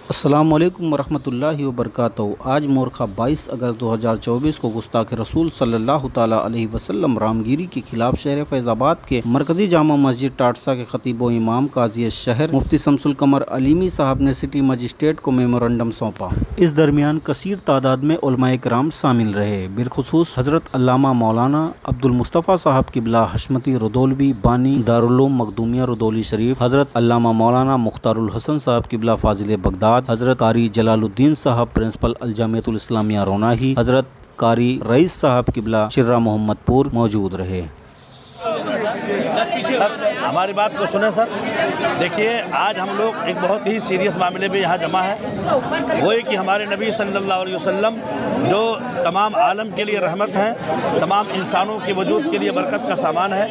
अस्सलामुअलैकुम वरहमतुल्लाहि वबरकातुहू। आज मोरखा 22 अगस्त 2024 को गुस्ताख रसूल सल्लल्लाहु ताला अलैहि वसल्लम रामगिरी के खिलाफ शहर फैज़ाबाद के मरकज़ी जामा मस्जिद टाटसा के खतीब व इमाम काजी शहर मुफ्ती शमसुल कमर अलीमी साहब ने सिटी मजिस्ट्रेट को मेमोरेंडम सौंपा। इस दरमियान कसीर तादाद में उलमाए किराम शामिल रहे, बिलखुसूस हज़रत अल्लामा मौलाना अब्दुल मुस्तफ़ा साहब क़िबला हशमती रुदौलवी बानी दारुल उलूम मखदूमिया रुदौली शरीफ, हज़रत अल्लामा मौलाना मुख्तारुल हसन साहब क़िबला फ़ाज़िल बगदाद, हज़रत कारी जलालुद्दीन साहब प्रिंसिपल अल जामियतुल इस्लामिया रोनाही, हज़रत कारी रईस साहब क़िबला चिर्रा मोहम्मदपुर मौजूद रहे। सर, हमारी बात को सुने सर। देखिए, आज हम लोग एक बहुत ही सीरियस मामले में यहाँ जमा है। वो है कि हमारे नबी सल्लल्लाहु अलैहि वसल्लम जो तमाम आलम के लिए रहमत हैं, तमाम इंसानों के वजूद के लिए बरकत का सामान है,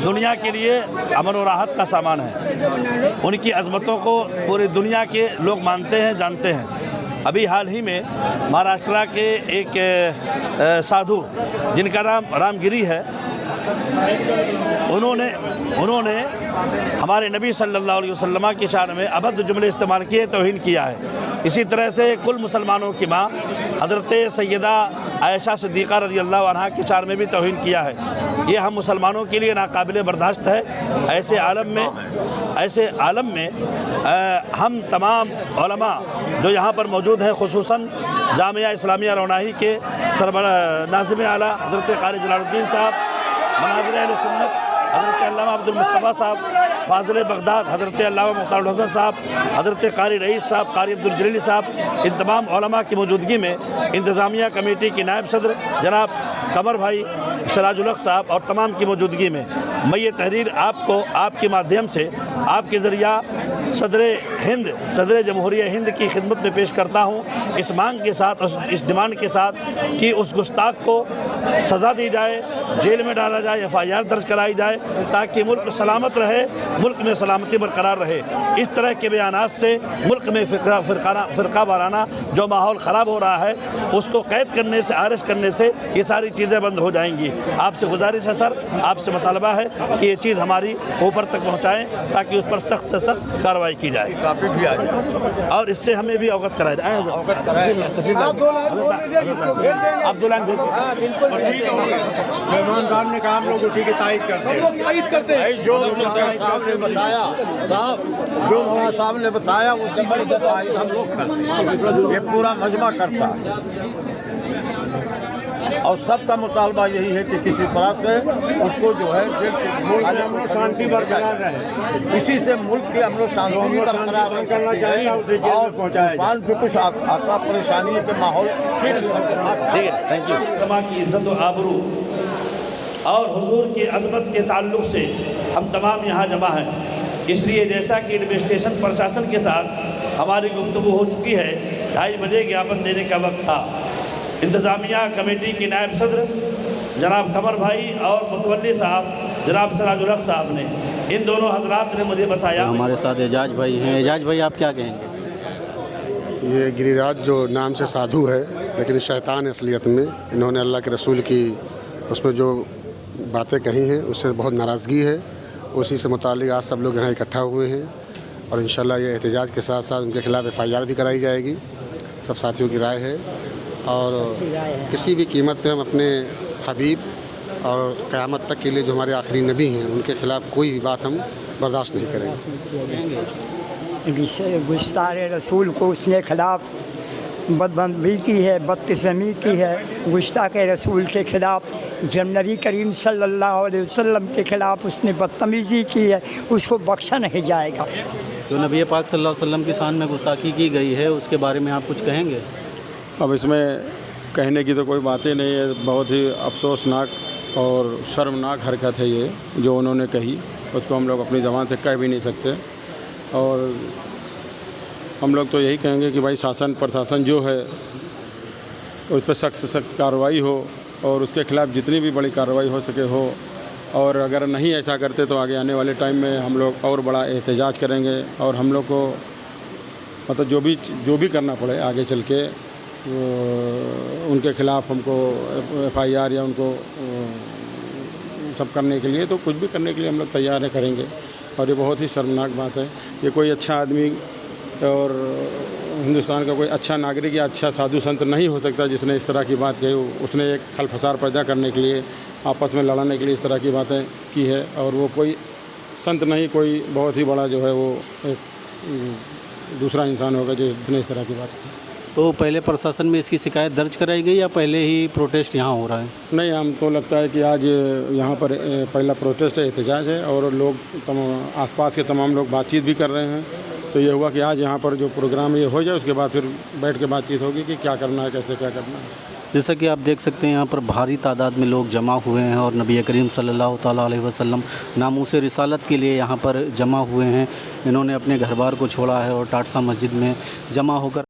दुनिया के लिए अमन और राहत का सामान है। उनकी अज़मतों को पूरी दुनिया के लोग मानते हैं, जानते हैं। अभी हाल ही में महाराष्ट्र के एक साधु जिनका नाम रामगिरी है, उन्होंने हमारे नबी सल्लल्लाहु अलैहि वसल्लम की शान में अभद्र जुमले इस्तेमाल किए, तौहीन किया है। इसी तरह से कुल मुसलमानों की माँ हज़रत सैयदा आयशा सिद्दीक़ा रज़ी अल्लाह अन्हा की शान में भी तौहीन किया है। ये हम मुसलमानों के लिए नाकाबिल बर्दाश्त है। ऐसे आलम में हम तमाम उलमा जो यहाँ पर मौजूद हैं, खुसूसन जामिया इस्लामिया रोनाही के नाज़िम आला हज़रत कारी जलालुद्दीन साहब, मनाज़िर अहले सुन्नत हज़रत अल्लामा अब्दुल मुस्तफ़ा साहब फ़ाज़िल बगदाद, हज़रत अल्लामा मुख्तारुल हसन साहब, हज़रत कारी रईस साहब, कारी अब्दुल जलील साहब, इन तमाम उलमा की मौजूदगी में इंतज़ामिया कमेटी के नायब सदर जनाब कमर भाई सिराजुल हक साहब और तमाम की मौजूदगी में मैं ये तहरीर आपको आपके माध्यम से आपके ज़रिया सदर जमहूरिया हिंद की खिदमत में पेश करता हूँ, इस मांग के साथ, इस डिमांड के साथ कि उस गुस्ताख को सज़ा दी जाए, जेल में डाला जाए, FIR दर्ज कराई जाए, ताकि मुल्क सलामत रहे, मुल्क में सलामती बरकरार रहे। इस तरह के बयानात से मुल्क में फ़िरका वाराना जो माहौल ख़राब हो रहा है, उसको कैद करने से, अरेस्ट करने से ये सारी चीज़ें बंद हो जाएंगी। आपसे गुजारिश है सर, आपसे मुतालबा है कि ये चीज़ हमारी ऊपर तक पहुँचाएँ, ताकि उस पर सख्त से सख्त कार्रवाई की जाए और इससे हमें भी अवगत कराया जाए। मेहमान ने कहा हम लोग उसी की तारीफ करते हैं। जो साहब ने बताया, जो साहब ने बताया उसी की तारीफ हम लोग करते हैं। ये पूरा मजमा करता है और सबका मुतालबा यही है कि किसी तरह से उसको जो है शांति बरकरार रहे, इसी से मुल्क की अमन शांति भी बरकरार करना चाहिए और तूफान भी कुछ आता परेशानी के माहौल। ठीक है, थैंक यू। तमा की इज़्ज़त व आबरू और हुजूर की अज़मत के ताल्लुक़ से हम तमाम यहाँ जमा हैं। इसलिए जैसा कि एडमिनिस्ट्रेशन प्रशासन के साथ हमारी गुफ्तगू हो चुकी है, 2:30 बजे ज्ञापन देने का वक्त था। इंतज़ामिया कमेटी के नायब सदर जनाब कमर भाई और मुतवल्ली साहब जनाब सिराजुल हक साहब ने, इन दोनों हजरात ने मुझे बताया। हमारे साथ एजाज भाई हैं। एजाज भाई, आप क्या कहेंगे? ये गिरिराज जो नाम से साधु है, लेकिन शैतान असलियत में, इन्होंने अल्लाह के रसूल की उसमें जो बातें कही हैं उससे बहुत नाराज़गी है। उसी से मुताल्लिक़ आज सब लोग यहाँ इकट्ठा हुए हैं और इंशाल्लाह ये एहतजाज के साथ साथ उनके ख़िलाफ़ FIR भी कराई जाएगी। सब साथियों की राय है और किसी भी कीमत पे हम अपने हबीब और क़यामत तक के लिए जो हमारे आखिरी नबी हैं उनके ख़िलाफ़ कोई भी बात हम बर्दाश्त नहीं करेंगे। गुस्ताखे रसूल को उसने खिलाफ बदबंदी की है, बदतमीज़ी की है। गुस्ताखे रसूल के ख़िलाफ़ जब नबी करीम सल्लल्लाहु अलैहि वसल्लम के ख़िलाफ़ उसने बदतमीज़ी की है, उसको बख्शा नहीं जाएगा। जो नबी पाक सल्लल्लाहु अलैहि वसल्लम की शान में गुस्ताखी की गई है, उसके बारे में आप कुछ कहेंगे? अब इसमें कहने की तो कोई बात ही नहीं है। बहुत ही अफसोसनाक और शर्मनाक हरकत है ये जो उन्होंने कही, उसको हम लोग अपनी ज़बान से कह भी नहीं सकते। और हम लोग तो यही कहेंगे कि भाई शासन प्रशासन जो है उस पर सख्त से सख्त कार्रवाई हो और उसके ख़िलाफ़ जितनी भी बड़ी कार्रवाई हो सके हो। और अगर नहीं ऐसा करते तो आगे आने वाले टाइम में हम लोग और बड़ा एहतजाज करेंगे और हम लोग को मतलब जो भी करना पड़े आगे चल के उनके ख़िलाफ़ हमको FIR या उनको सब करने के लिए, तो कुछ भी करने के लिए हम लोग तैयार है, करेंगे। और ये बहुत ही शर्मनाक बात है। ये कोई अच्छा आदमी और हिंदुस्तान का कोई अच्छा नागरिक या अच्छा साधु संत नहीं हो सकता जिसने इस तरह की बात कही। उसने एक खल फसार पैदा करने के लिए, आपस में लड़ाने के लिए इस तरह की बातें की है। और वो कोई संत नहीं, कोई बहुत ही बड़ा जो है वो एक दूसरा इंसान होगा जिसने इस तरह की बात की। तो पहले प्रशासन में इसकी शिकायत दर्ज कराई गई या पहले ही प्रोटेस्ट यहाँ हो रहा है? नहीं, हमको लगता है कि आज यहाँ पर पहला प्रोटेस्ट है, एहतजाज है, और लोग आसपास के तमाम लोग बातचीत भी कर रहे हैं। तो ये हुआ कि आज यहाँ पर जो प्रोग्राम ये हो जाए, उसके बाद फिर बैठ के बातचीत होगी कि क्या करना है, कैसे क्या करना है। जैसा कि आप देख सकते हैं यहाँ पर भारी तादाद में लोग जमा हुए हैं और नबी करीम सल्लल्लाहु ताला अलैहि वसल्लम नामूस रिसालत के लिए यहाँ पर जमा हुए हैं। इन्होंने अपने घर बार को छोड़ा है और टाटसा मस्जिद में जमा होकर